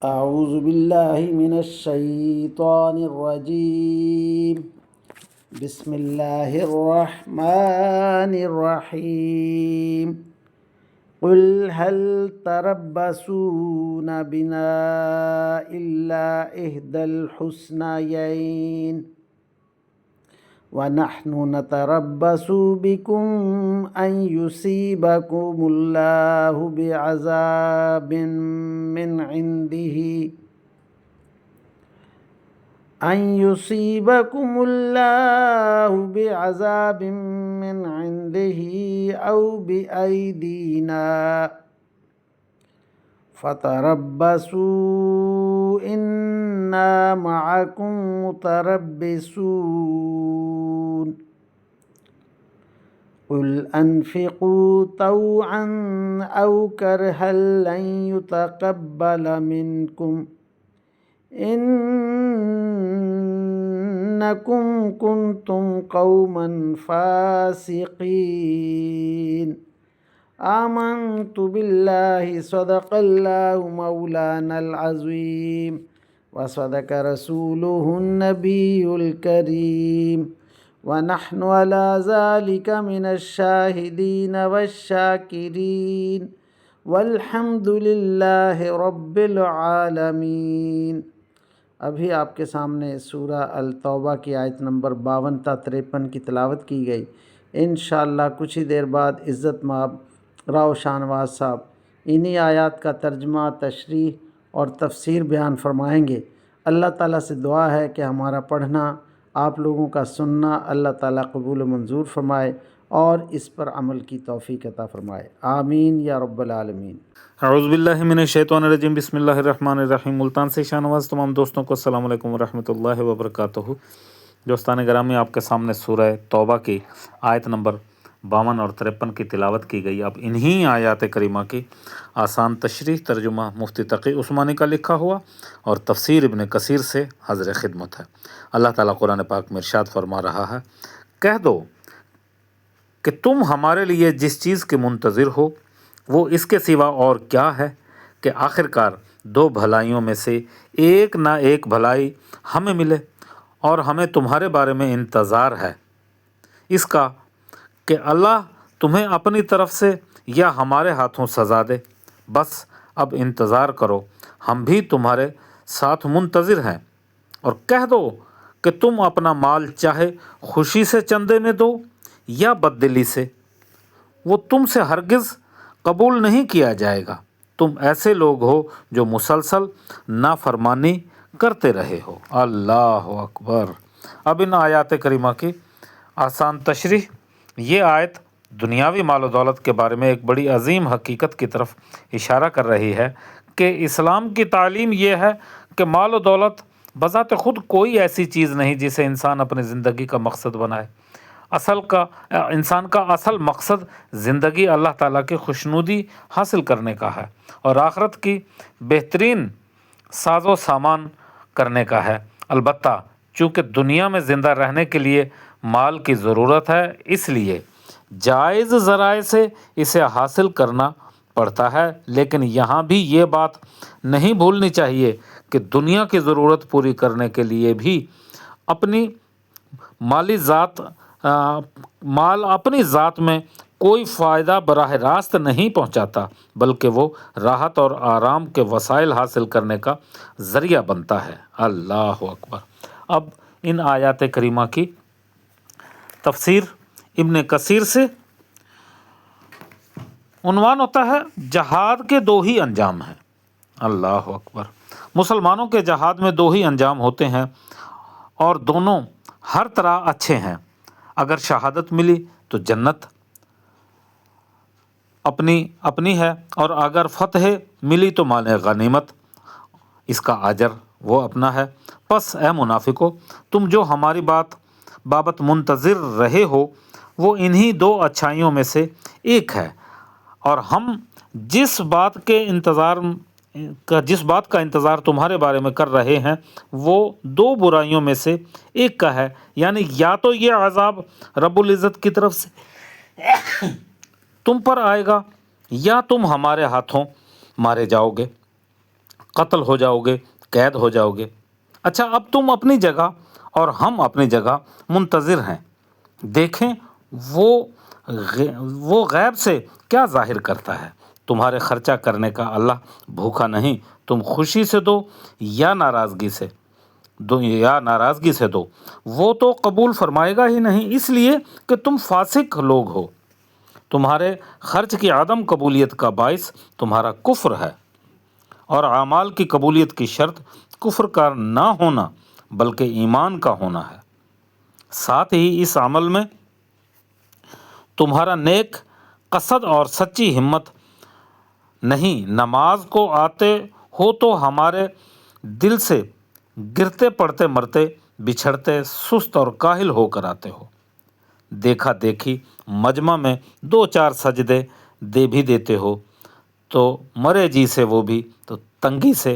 أعوذ بالله من الشيطان الرجيم. بسم الله الرحمن الرحيم. قل هل تربصون بنا إلا إحدى الحسنيين ونحن نتربص بكم أن يصيبكم الله بعذاب من عنده أو بأيدينا فتربصوا إنا معكم متربصون. قل أنفقوا طوعا أو كرها لن يتقبل منكم إنكم كنتم قوما فاسقين. آمنت بالله صدق الله مولانا العظيم وصدق رسوله النبي الكريم ونحن على ذلك من الشاهدين والشاكرين والحمد لله رب العالمین. ابھی آپ کے سامنے سورہ التوبہ کی آیت نمبر 52 تا 53 کی تلاوت کی گئی. انشاءاللہ کچھ ہی دیر بعد عزت مآب راؤ شاہنواز صاحب انہی آیات کا ترجمہ، تشریح اور تفسیر بیان فرمائیں گے. اللہ تعالیٰ سے دعا ہے کہ ہمارا پڑھنا، آپ لوگوں کا سننا اللہ تعالیٰ قبول و منظور فرمائے اور اس پر عمل کی توفیق عطا فرمائے. آمین یا رب العالمین. اعوذ باللہ من الشیطان الرجیم. بسم اللہ الرحمن الرحیم. ملتان سے شاہنواز تمام دوستوں کو السلام علیکم ورحمۃ اللہ وبرکاتہ. دوستان گرامی، آپ کے سامنے سورہ توبہ کی آیت نمبر 52 اور 53 کی تلاوت کی گئی. اب انہی آیات کریمہ کی آسان تشریح، ترجمہ مفتی تقی عثمانی کا لکھا ہوا اور تفسیر ابن کثیر سے حضر خدمت ہے. اللہ تعالیٰ قرآن پاک میں ارشاد فرما رہا ہے، کہہ دو کہ تم ہمارے لیے جس چیز کے منتظر ہو وہ اس کے سوا اور کیا ہے کہ آخرکار دو بھلائیوں میں سے ایک نہ ایک بھلائی ہمیں ملے، اور ہمیں تمہارے بارے میں انتظار ہے اس کا کہ اللہ تمہیں اپنی طرف سے یا ہمارے ہاتھوں سزا دے. بس اب انتظار کرو، ہم بھی تمہارے ساتھ منتظر ہیں. اور کہہ دو کہ تم اپنا مال چاہے خوشی سے چندے میں دو یا بددلی سے، وہ تم سے ہرگز قبول نہیں کیا جائے گا. تم ایسے لوگ ہو جو مسلسل نافرمانی کرتے رہے ہو. اللہ اکبر. اب ان آیات کریمہ کی آسان تشریح. یہ آیت دنیاوی مال و دولت کے بارے میں ایک بڑی عظیم حقیقت کی طرف اشارہ کر رہی ہے کہ اسلام کی تعلیم یہ ہے کہ مال و دولت بذات خود کوئی ایسی چیز نہیں جسے انسان اپنی زندگی کا مقصد بنائے. انسان کا اصل مقصد زندگی اللہ تعالیٰ کی خوشنودی حاصل کرنے کا ہے اور آخرت کی بہترین ساز و سامان کرنے کا ہے. البتہ چونکہ دنیا میں زندہ رہنے کے لیے مال کی ضرورت ہے، اس لیے جائز ذرائع سے اسے حاصل کرنا پڑتا ہے. لیکن یہاں بھی یہ بات نہیں بھولنی چاہیے کہ دنیا کی ضرورت پوری کرنے کے لیے بھی مال اپنی ذات میں کوئی فائدہ براہ راست نہیں پہنچاتا، بلکہ وہ راحت اور آرام کے وسائل حاصل کرنے کا ذریعہ بنتا ہے. اللہ اکبر. اب ان آیات کریمہ کی تفسیر ابن کثیر سے. عنوان ہوتا ہے جہاد کے دو ہی انجام ہیں. اللہ اکبر. مسلمانوں کے جہاد میں دو ہی انجام ہوتے ہیں اور دونوں ہر طرح اچھے ہیں. اگر شہادت ملی تو جنت اپنی ہے، اور اگر فتح ملی تو مال غنیمت، اس کا اجر وہ اپنا ہے. پس اے منافقو، تم جو ہماری بابت منتظر رہے ہو وہ انہی دو اچھائیوں میں سے ایک ہے، اور ہم جس بات کا انتظار تمہارے بارے میں کر رہے ہیں وہ دو برائیوں میں سے ایک کا ہے. یعنی یا تو یہ عذاب رب العزت کی طرف سے تم پر آئے گا یا تم ہمارے ہاتھوں مارے جاؤ گے. قتل ہو جاؤ گے، قید ہو جاؤ گے۔ اچھا اب تم اپنی جگہ اور ہم اپنی جگہ منتظر ہیں، دیکھیں وہ غیب سے کیا ظاہر کرتا ہے۔ تمہارے خرچہ کرنے کا اللہ بھوکا نہیں، تم خوشی سے دو یا ناراضگی سے دو، وہ تو قبول فرمائے گا ہی نہیں، اس لیے کہ تم فاسق لوگ ہو۔ تمہارے خرچ کی عدم قبولیت کا باعث تمہارا کفر ہے، اور اعمال کی قبولیت کی شرط کفر کا نہ ہونا بلکہ ایمان کا ہونا ہے۔ ساتھ ہی اس عمل میں تمہارا نیک قصد اور سچی ہمت نہیں۔ نماز کو آتے ہو تو ہمارے دل سے گرتے پڑتے مرتے بچھڑتے سست اور کاہل ہو کر آتے ہو۔ دیکھا دیکھی مجمع میں 2-4 سجدے دے بھی دیتے ہو تو مرے جی سے، وہ بھی تو تنگی سے۔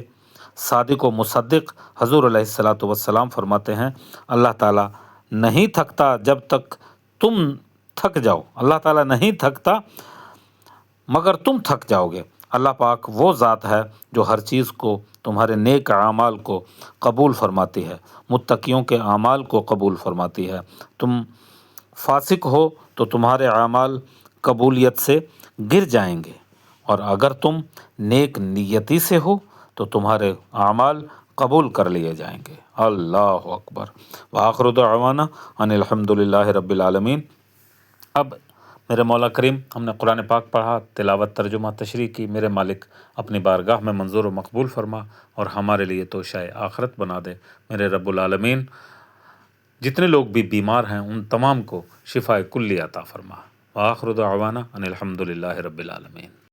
صادق و مصدق حضور علیہ الصلاۃ والسلام فرماتے ہیں اللہ تعالیٰ نہیں تھکتا جب تک تم تھک جاؤ، اللہ تعالیٰ نہیں تھکتا مگر تم تھک جاؤ گے۔ اللہ پاک وہ ذات ہے جو ہر چیز کو، تمہارے نیک اعمال کو قبول فرماتی ہے، متقیوں کے اعمال کو قبول فرماتی ہے۔ تم فاسق ہو تو تمہارے اعمال قبولیت سے گر جائیں گے، اور اگر تم نیک نیتی سے ہو تو تمہارے اعمال قبول کر لیے جائیں گے۔ اللہ اکبر۔ وآخر دعوانا ان الحمد للہ رب العالمین۔ اب میرے مولا کریم، ہم نے قرآن پاک پڑھا، تلاوت، ترجمہ، تشریح کی۔ میرے مالک اپنی بارگاہ میں منظور و مقبول فرما اور ہمارے لیے توشہ آخرت بنا دے۔ میرے رب العالمین، جتنے لوگ بھی بیمار ہیں ان تمام کو شفائے کلی عطا فرما۔ وآخر دعوانا ان الحمد للہ رب العالمین۔